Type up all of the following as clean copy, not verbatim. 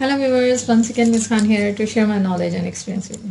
Hello viewers, once again Ms. Khan here to share my knowledge and experience with you.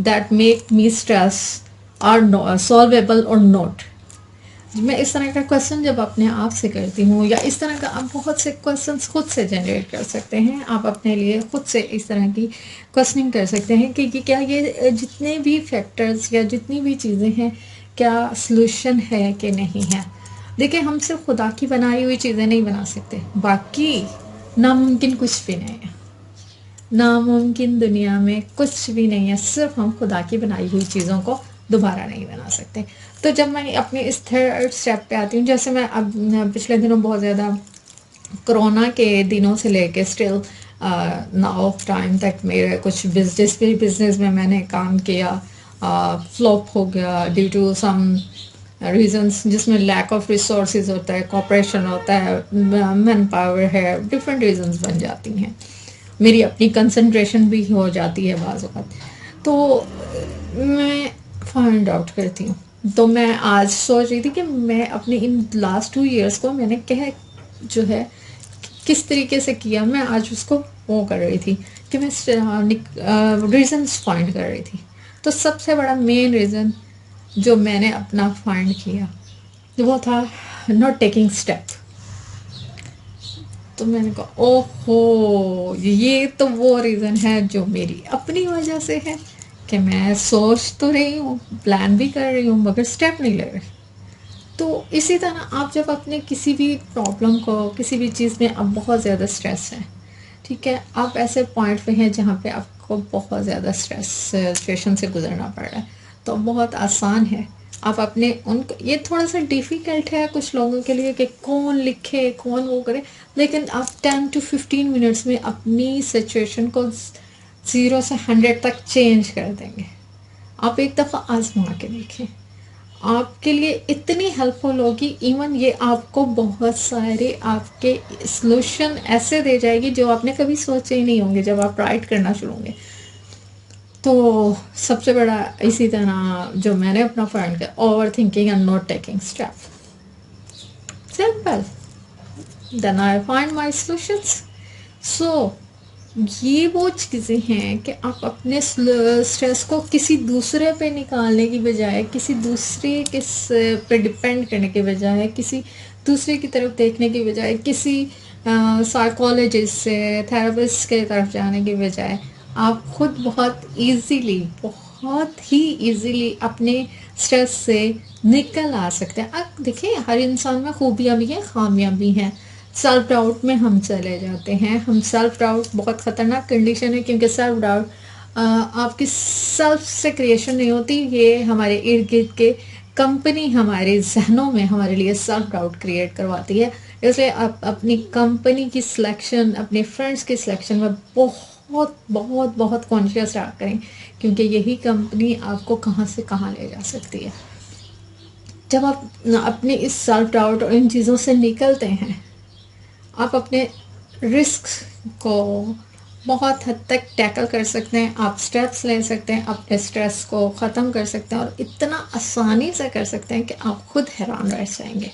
that make me stress are solvable or not. میں اس طرح کا question جب اپنے آپ سے کرتی ہوں، یا اس طرح کا آپ بہت سے کویشچنس خود سے جنریٹ کر سکتے ہیں. آپ اپنے لیے خود سے اس طرح کی کویشچننگ کر سکتے ہیں کہ کیا یہ جتنے بھی فیکٹرز یا جتنی بھی چیزیں ہیں کیا سلوشن ہے کہ نہیں ہے. دیکھیں ہم صرف خدا کی بنائی ہوئی چیزیں نہیں بنا سکتے، باقی ناممکن کچھ بھی نہیں ہے. ناممکن دنیا میں کچھ بھی نہیں ہے، صرف ہم خدا کی بنائی ہوئی چیزوں کو دوبارہ نہیں بنا سکتے. تو جب میں اپنے اس تھرڈ اسٹیپ پہ آتی ہوں، جیسے میں اب پچھلے دنوں بہت زیادہ کرونا کے دنوں سے لے کے اسٹل ناؤ ٹائم تک میرے کچھ جس بھی بزنس میں نے کام کیا فلوپ ہو گیا ڈیو ٹو سم ریزنس، جس میں لیک آف ریسورسز ہوتا ہے، کوپریشن ہوتا ہے، مین پاور ہے، ڈفرینٹ ریزنس بن جاتی ہیں. میری اپنی کنسنٹریشن بھی ہو جاتی ہے بعض اوقات. تو میں فائنڈ آؤٹ کرتی ہوں. تو میں آج سوچ رہی تھی کہ میں اپنے ان لاسٹ 2 ایئرس کو میں نے جو ہے کس طریقے سے کیا. میں آج اس کو وہ کر رہی تھی کہ میں ریزنس فائنڈ کر رہی تھی. تو سب سے بڑا مین ریزن جو میں نے اپنا فائنڈ کیا وہ تھا ناٹ ٹیکنگ اسٹیپ. تو میں نے کہا او ہو، یہ تو وہ ریزن ہے جو میری اپنی وجہ سے ہے کہ میں سوچ تو رہی ہوں، پلان بھی کر رہی ہوں، مگر اسٹیپ نہیں لے رہی. تو اسی طرح آپ جب اپنے کسی بھی پرابلم کو، کسی بھی چیز میں اب بہت زیادہ اسٹریس ہے، ٹھیک ہے، آپ ایسے پوائنٹ پہ ہیں جہاں پہ آپ کو بہت زیادہ اسٹریس سچویشن سے گزرنا پڑ رہا ہے، تو بہت آسان ہے آپ اپنے یہ تھوڑا سا ڈیفیکلٹ ہے کچھ لوگوں کے لیے کہ کون لکھے کون وہ کرے، لیکن آپ 10 to 15 منٹس میں اپنی سچویشن کو 0 سے 100 تک چینج کر دیں گے. آپ ایک دفعہ آزما کے دیکھیں، آپ کے لیے اتنی ہیلپ فل ہوگی. ایون یہ آپ کو بہت سارے آپ کے سلوشن ایسے دے جائے گی جو آپ نے کبھی سوچے ہی نہیں ہوں گے جب آپ رائٹ کرنا شروع ہوں گے. تو سب سے بڑا اسی طرح جو میں نے اپنا فائنڈ کیا، over thinking and not taking step. Simple. Then I find my solutions. So یہ وہ چیزیں ہیں کہ آپ اپنے اسٹریس کو کسی دوسرے پہ نکالنے کی بجائے، کسی دوسرے پہ ڈپینڈ کرنے کے بجائے، کسی دوسرے کی طرف دیکھنے کی بجائے، کسی سائیکالوجسٹ سے، تھراپسٹ کے طرف جانے کی بجائے، آپ خود بہت ہی ایزیلی اپنے اسٹریس سے نکل آ سکتے ہیں. اب دیکھیں ہر انسان میں خوبیاں بھی ہیں، خامیاں بھی ہیں. سیلف ڈاؤٹ میں ہم چلے جاتے ہیں. سیلف ڈاؤٹ بہت خطرناک کنڈیشن ہے، کیونکہ سیلف ڈاؤٹ آپ کی سیلف سے کریشن نہیں ہوتی، یہ ہمارے ارد گرد کے کمپنی ہمارے ذہنوں میں ہمارے لیے سیلف ڈاؤٹ کریٹ کرواتی ہے. اس لیے آپ اپنی کمپنی کی سلیکشن، اپنے فرینڈس کی سلیکشن میں بہت بہت بہت کانشیس رہا کریں، کیونکہ یہی کمپنی آپ کو کہاں سے کہاں لے جا سکتی ہے. جب آپ اپنے اس سیلف ڈاؤٹ اور ان چیزوں سے نکلتے ہیں، آپ اپنے رسک کو بہت حد تک ٹیکل کر سکتے ہیں. آپ اسٹیپس لے سکتے ہیں، اپنے اسٹریس کو ختم کر سکتے ہیں، اور اتنا آسانی سے کر سکتے ہیں کہ آپ خود حیران رہ جائیں گے.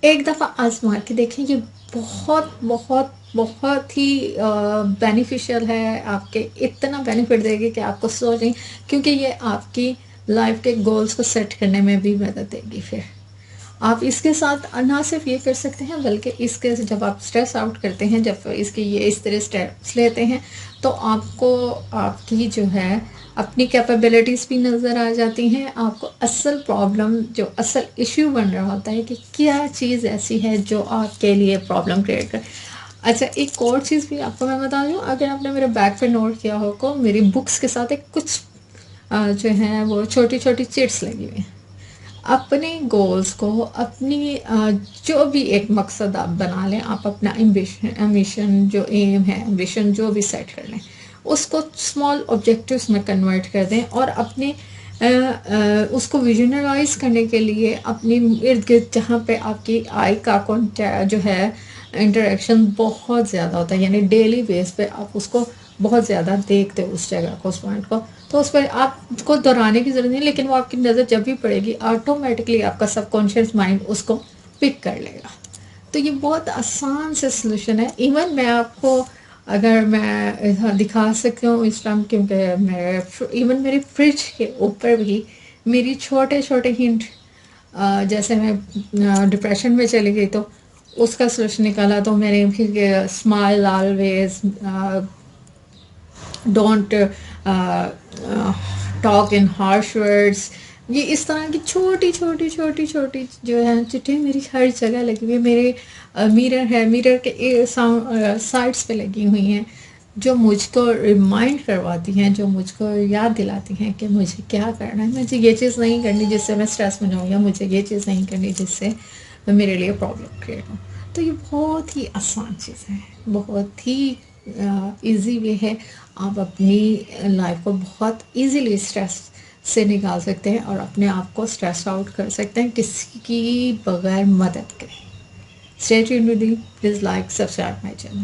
ایک دفعہ آزما کے دیکھیں، یہ بہت بہت بہت ہی بینیفیشیل ہے. آپ کے اتنا بینیفٹ دے گی کہ آپ کو سوچیں، کیونکہ یہ آپ کی لائف کے گولز کو سیٹ کرنے میں بھی مدد دے گی. پھر آپ اس کے ساتھ نہ صرف یہ کر سکتے ہیں، بلکہ اس کے جب آپ اسٹریس آؤٹ کرتے ہیں، جب اس کے یہ اس طرح اسٹیپس لیتے ہیں، تو آپ کو آپ کی جو ہے اپنی کیپیبلٹیز بھی نظر آ جاتی ہیں. آپ کو اصل پرابلم، جو اصل ایشو بن رہا ہوتا ہے کہ کیا چیز ایسی ہے جو آپ کے لیے پرابلم کریٹ کرے. اچھا، ایک اور چیز بھی آپ کو میں بتا دوں، اگر آپ نے میرے بیگ پہ نوٹ کیا ہوگا، میری بکس کے ساتھ ایک کچھ جو ہیں وہ چھوٹی چھوٹی چٹس لگی ہوئی ہیں. اپنے گولز کو، اپنی جو بھی ایک مقصد آپ بنا لیں، آپ اپنا ایمبیشن جو ایم ہے، ایمبیشن جو بھی سیٹ کر لیں، اس کو اسمال آبجیکٹیوز میں کنورٹ کر دیں، اور اپنے اس کو ویژنرائز کرنے کے لیے اپنی ارد گرد جہاں پہ آپ کی آئی کا جو ہے انٹریکشن بہت زیادہ ہوتا ہے، یعنی ڈیلی بیس پہ آپ اس کو بہت زیادہ دیکھتے ہو اس جگہ کو، اس پوائنٹ کو، تو اس پر آپ کو دہرانے کی ضرورت نہیں، لیکن وہ آپ کی نظر جب بھی پڑے گی آٹومیٹکلی آپ کا سب کانشیس مائنڈ اس کو پک کر لے گا. تو یہ بہت آسان سے سلوشن ہے. ایون میں آپ کو اگر میں دکھا سکتی ہوں اس ٹائم، کیونکہ ایون میری فریج کے اوپر بھی میری چھوٹے چھوٹے ہنٹ جیسے میں ڈپریشن میں چلی گئی تو اس کا سلوشن نکالا تو میں نے پھر smile always, don't talk in harsh words, یہ اس طرح کی چھوٹی چھوٹی چھوٹی چھوٹی جو ہے چٹھیں میری ہر جگہ لگی ہوئی ہے. میرے میرر ہے، میرر کے سائڈس پہ لگی ہوئی ہیں جو مجھ کو ریمائنڈ کرواتی ہیں، جو مجھ کو یاد دلاتی ہیں کہ مجھے کیا کرنا ہے. مجھے یہ چیز نہیں کرنی جس سے میں اسٹریس میں جاؤں، یا مجھے یہ چیز نہیں کرنی جس سے میرے لیے پرابلم کریٹ ہو. تو یہ بہت ہی آسان چیز ہے، بہت ہی ایزی وے ہے. آپ اپنی لائف کو بہت ایزیلی اسٹریس سے نکال سکتے ہیں اور اپنے آپ کو اسٹریس آؤٹ کر سکتے ہیں کسی کی بغیر مدد کے. Stay tuned with me, please like subscribe my channel.